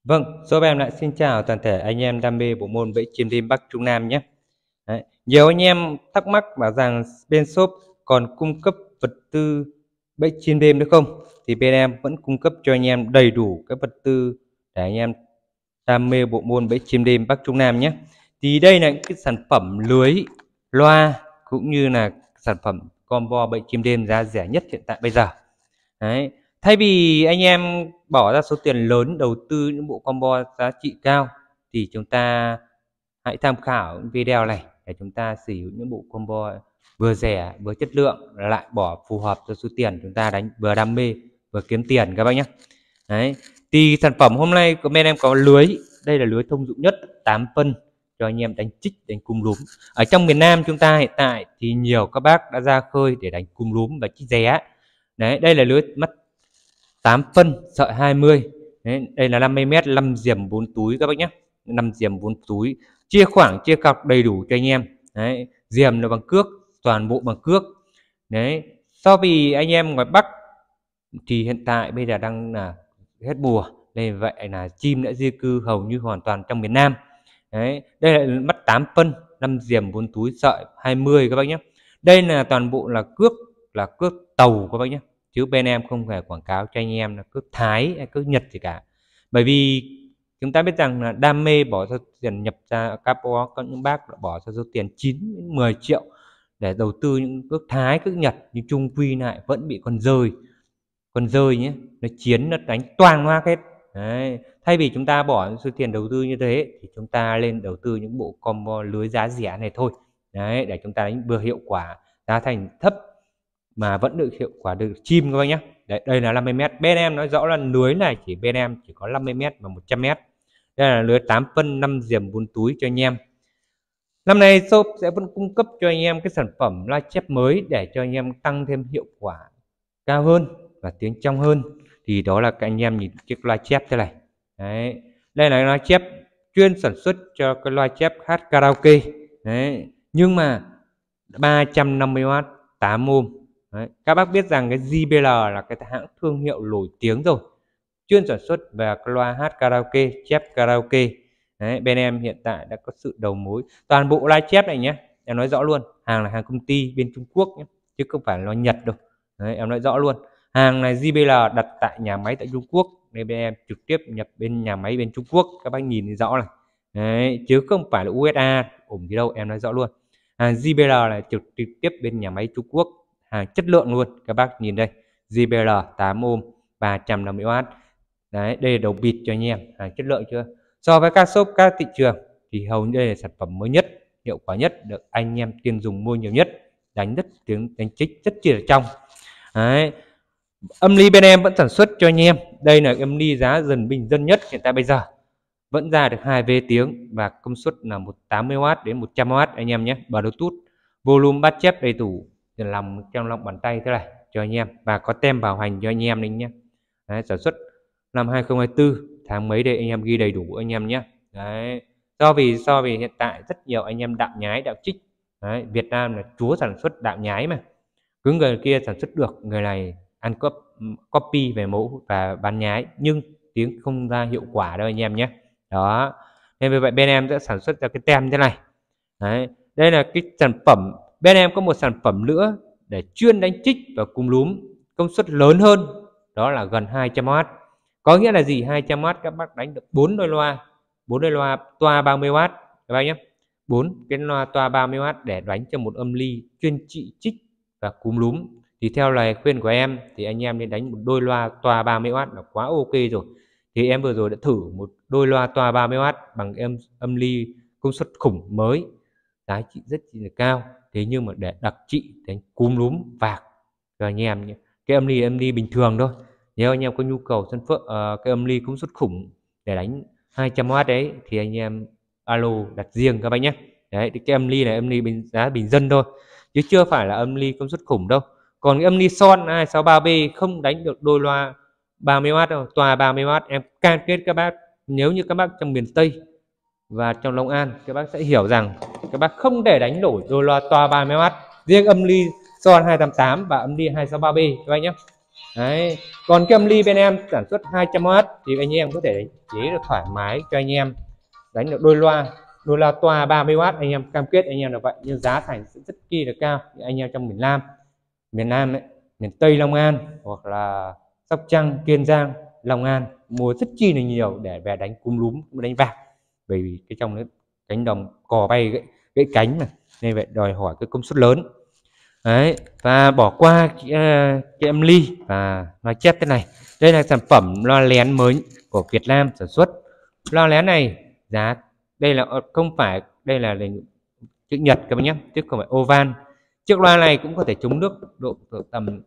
Vâng, shop em lại xin chào toàn thể anh em đam mê bộ môn bẫy chim đêm Bắc Trung Nam nhé. Đấy, nhiều anh em thắc mắc bảo rằng bên shop còn cung cấp vật tư bẫy chim đêm nữa không? Thì bên em vẫn cung cấp cho anh em đầy đủ các vật tư để anh em đam mê bộ môn bẫy chim đêm Bắc Trung Nam nhé. Thì đây là những cái sản phẩm lưới, loa cũng như là sản phẩm combo bẫy chim đêm giá rẻ nhất hiện tại bây giờ. Đấy. Thay vì anh em bỏ ra số tiền lớn đầu tư những bộ combo giá trị cao thì chúng ta hãy tham khảo video này để chúng ta sử dụng những bộ combo vừa rẻ vừa chất lượng lại bỏ phù hợp cho số tiền chúng ta đánh vừa đam mê vừa kiếm tiền các bác nhé. Đấy. Thì sản phẩm hôm nay của bên em có lưới, đây là lưới thông dụng nhất 8 phân cho anh em đánh chích, đánh cung lúm. Ở trong miền Nam chúng ta hiện tại thì nhiều các bác đã ra khơi để đánh cung lúm và chích ré. Đấy, đây là lưới mắt 8 phân sợi 20. Đấy, đây là 50m 5 diềm 4 túi các bác nhé. 5 diềm 4 túi, chia khoảng chia cọc đầy đủ cho anh em. Đấy, diềm là bằng cước, toàn bộ bằng cước. Đấy, so vì anh em ngoài Bắc thì hiện tại bây giờ đang là hết mùa nên vậy là chim đã di cư hầu như hoàn toàn trong miền Nam. Đấy, đây là mắt 8 phân 5 diềm 4 túi sợi 20 các bác nhé. Đây là toàn bộ là cước tàu các bác nhé, chứ bên em không hề quảng cáo cho anh em là cước Thái hay cước Nhật gì cả. Bởi vì chúng ta biết rằng là đam mê bỏ ra tiền nhập ra capo, có những bác đã bỏ ra số tiền 9-10 triệu để đầu tư những cước Thái cước Nhật, nhưng chung quy lại vẫn bị con rơi nhé, nó chiến nó đánh toang hoa hết. Đấy. Thay vì chúng ta bỏ số tiền đầu tư như thế thì chúng ta lên đầu tư những bộ combo lưới giá rẻ này thôi. Đấy, để chúng ta đánh vừa hiệu quả, giá thành thấp mà vẫn được hiệu quả được chim các bác nhé. Đấy, đây là 50m, bên em nói rõ là lưới này bên em chỉ có 50m và 100m. Đây là lưới 8 phân 5 diềm 4 túi cho anh em. Năm nay shop sẽ vẫn cung cấp cho anh em cái sản phẩm live chép mới để cho anh em tăng thêm hiệu quả cao hơn và tiếng trong hơn. Thì đó là các anh em nhìn chiếc loa chép thế này. Đấy, đây là loa chép chuyên sản xuất cho cái loa chép hát karaoke. Đấy, nhưng mà 350W 8 ohm. Đấy, các bác biết rằng cái JBL là cái hãng thương hiệu nổi tiếng rồi, chuyên sản xuất về cái loa hát karaoke, chép karaoke. Đấy, bên em hiện tại đã có sự đầu mối toàn bộ live chép này nhé. Em nói rõ luôn, hàng là hàng công ty bên Trung Quốc nhé, chứ không phải là Nhật đâu. Đấy, em nói rõ luôn, hàng này JBL đặt tại nhà máy tại Trung Quốc nên bên em trực tiếp nhập bên nhà máy bên Trung Quốc, các bác nhìn thì rõ này. Đấy, chứ không phải là USA ủng gì đâu, em nói rõ luôn. Hàng JBL là trực tiếp bên nhà máy Trung Quốc, hàng chất lượng luôn. Các bác nhìn đây, JBL 8 ohm 350W. Đấy, đây là đầu bịt cho anh em, hàng chất lượng chưa? So với các shop các thị trường thì hầu như đây là sản phẩm mới nhất, hiệu quả nhất, được anh em tiêu dùng mua nhiều nhất, đánh rất tiếng đánh chích rất chi là trong. Đấy, âm ly bên em vẫn sản xuất cho anh em. Đây là âm ly giá dần bình dân nhất hiện tại bây giờ, vẫn ra được 2V tiếng và công suất là 80W đến 100W anh em nhé. Bluetooth, volume bắt chép đầy đủ trong lòng bàn tay thế này cho anh em, và có tem bảo hành cho anh em đấy nhé. Đấy, sản xuất năm 2024 tháng mấy đây anh em ghi đầy đủ anh em nhé. Đấy, so vì hiện tại rất nhiều anh em đạo nhái đạo trích. Đấy, Việt Nam là chúa sản xuất đạo nhái mà, cứ người kia sản xuất được, người này ăn copy về mẫu và bán nhái nhưng tiếng không ra hiệu quả đâu anh em nhé. Đó, nên vì vậy bên em sẽ sản xuất ra cái tem thế này. Đấy, đây là cái sản phẩm. Bên em có một sản phẩm nữa để chuyên đánh chích và cung lúm, công suất lớn hơn, đó là gần 200W. Có nghĩa là gì? 200W các bác đánh được 4 đôi loa toa 30W các bác nhé. 4 cái loa toa 30W để đánh cho một âm ly chuyên trị chích và cung lúm. Thì theo lời khuyên của em thì anh em nên đánh một đôi loa toa 30W là quá ok rồi. Thì em vừa rồi đã thử một đôi loa toa 30W bằng âm ly công suất khủng mới, giá trị rất là cao. Thế nhưng mà để đặc trị đánh cúm lúm vạc cho anh em nhé. Cái âm ly bình thường thôi. Nếu anh em có nhu cầu cái âm ly công suất khủng để đánh 200W đấy thì anh em alo đặt riêng các bác nhé. Đấy, cái âm ly này âm ly giá bình dân thôi, chứ chưa phải là âm ly công suất khủng đâu. Còn cái âm ly son 263B không đánh được đôi loa 30W đâu, toa 30W. Em cam kết các bác, nếu như các bác trong miền Tây và trong Long An, các bác sẽ hiểu rằng các bác không thể đánh nổi đôi loa toa 30W. Riêng âm ly son 288 và âm ly 263B các bác nhé. Đấy. Còn cái âm ly bên em sản xuất 200W thì anh em có thể chế được thoải mái cho anh em đánh được đôi loa toa 30W, anh em cam kết anh em là vậy, nhưng giá thành sẽ rất kỳ là cao. Anh em trong miền Nam ấy, miền Tây Long An hoặc là Sóc Trăng, Kiên Giang, Long An mua rất chi là nhiều để về đánh cung lúm, đánh vạc, bởi vì cái trong đấy cánh đồng cò bay gãy cánh mà, nên vậy đòi hỏi cái công suất lớn. Đấy, và bỏ qua cái âm ly và nói chép thế này. Đây là sản phẩm loa lén mới của Việt Nam sản xuất. Loa lén này giá đây là không phải, đây là chữ nhật các bác nhé, chứ không phải oval. Chiếc loa này cũng có thể chống nước độ tầm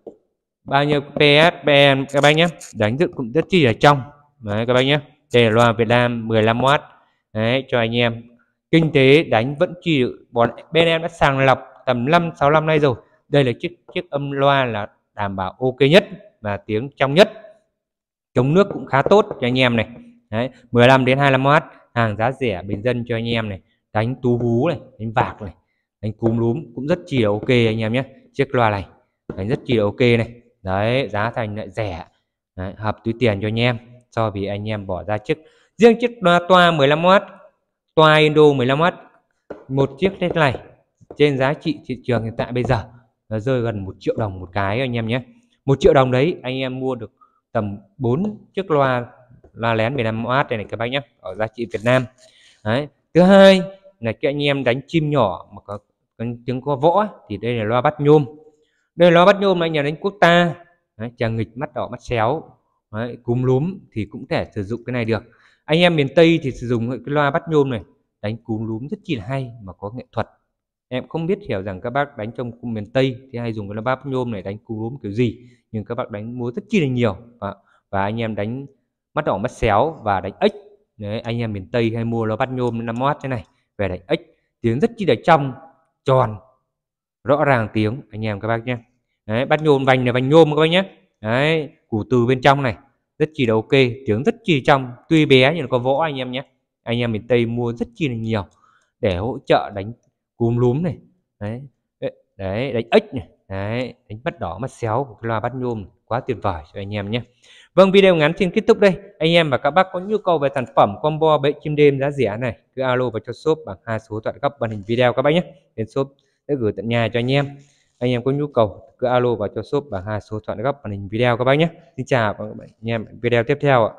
bao nhiêu PS PM các bác nhé, đánh dựng cũng rất chi là trong. Đấy các bác nhé, đây là loa Việt Nam 15W. Đấy, cho anh em kinh tế đánh vẫn chi, bọn bên em đã sàng lọc tầm 5-6 năm nay rồi. Đây là chiếc âm loa là đảm bảo ok nhất và tiếng trong nhất, chống nước cũng khá tốt cho anh em này. Đấy, 15 đến 25W, hàng giá rẻ bình dân cho anh em này, đánh tú hú này, đánh vạc này, đánh cúm lúm cũng rất chi là ok anh em nhé. Chiếc loa này đánh rất chi là ok này. Đấy, giá thành lại rẻ. Đấy, hợp túi tiền cho anh em, so vì anh em bỏ ra riêng chiếc loa toa 15W, toa Indo 15W, một chiếc thế này trên giá trị thị trường hiện tại bây giờ nó rơi gần 1 triệu đồng một cái anh em nhé. 1 triệu đồng đấy anh em mua được tầm 4 chiếc loa lén 15W này các bác nhé, ở giá trị Việt Nam. Đấy. Thứ hai là cái anh em đánh chim nhỏ mà có tiếng có võ thì đây là loa bắt nhôm. Đây là loa bắt nhôm anh nhà đánh quốc ta, chàng nghịch mắt đỏ mắt xéo, cúm lúm thì cũng thể sử dụng cái này được. Anh em miền Tây thì sử dụng cái loa bắt nhôm này đánh cúm lúm rất chi là hay mà có nghệ thuật. Em không biết hiểu rằng các bác đánh trong cung miền Tây thì hay dùng cái loa bắt nhôm này đánh cúm lúm kiểu gì, nhưng các bác đánh múa rất chi là nhiều. Và anh em đánh mắt đỏ mắt xéo và đánh ếch. Đấy, anh em miền Tây hay mua loa bắt nhôm 5W thế này về đánh ếch, tiếng rất chi là trong, tròn, rõ ràng tiếng anh em các bác nhé. Đấy, bắt nhôm vành là vành nhôm các bác nhé. Đấy, củ từ bên trong này rất chi là ok, tiếng rất chi trong, tuy bé nhưng có võ anh em nhé. Anh em miền Tây mua rất chi là nhiều để hỗ trợ đánh cúm lúm này. Đấy, đánh ếch này, đấy, đánh mắt đỏ mắt xéo của cái loa bắt nhôm quá tuyệt vời cho anh em nhé. Vâng, video ngắn xin kết thúc đây. Anh em và các bác có nhu cầu về sản phẩm combo bẫy chim đêm giá rẻ này, cứ alo vào cho shop bằng 2 số điện thoại góc màn hình video các bác nhé. Đến shop sẽ gửi tận nhà cho anh em. Anh em có nhu cầu cứ alo vào cho shop bằng 2 số điện thoại góc màn hình video các bác nhé. Xin chào các anh em video tiếp theo ạ.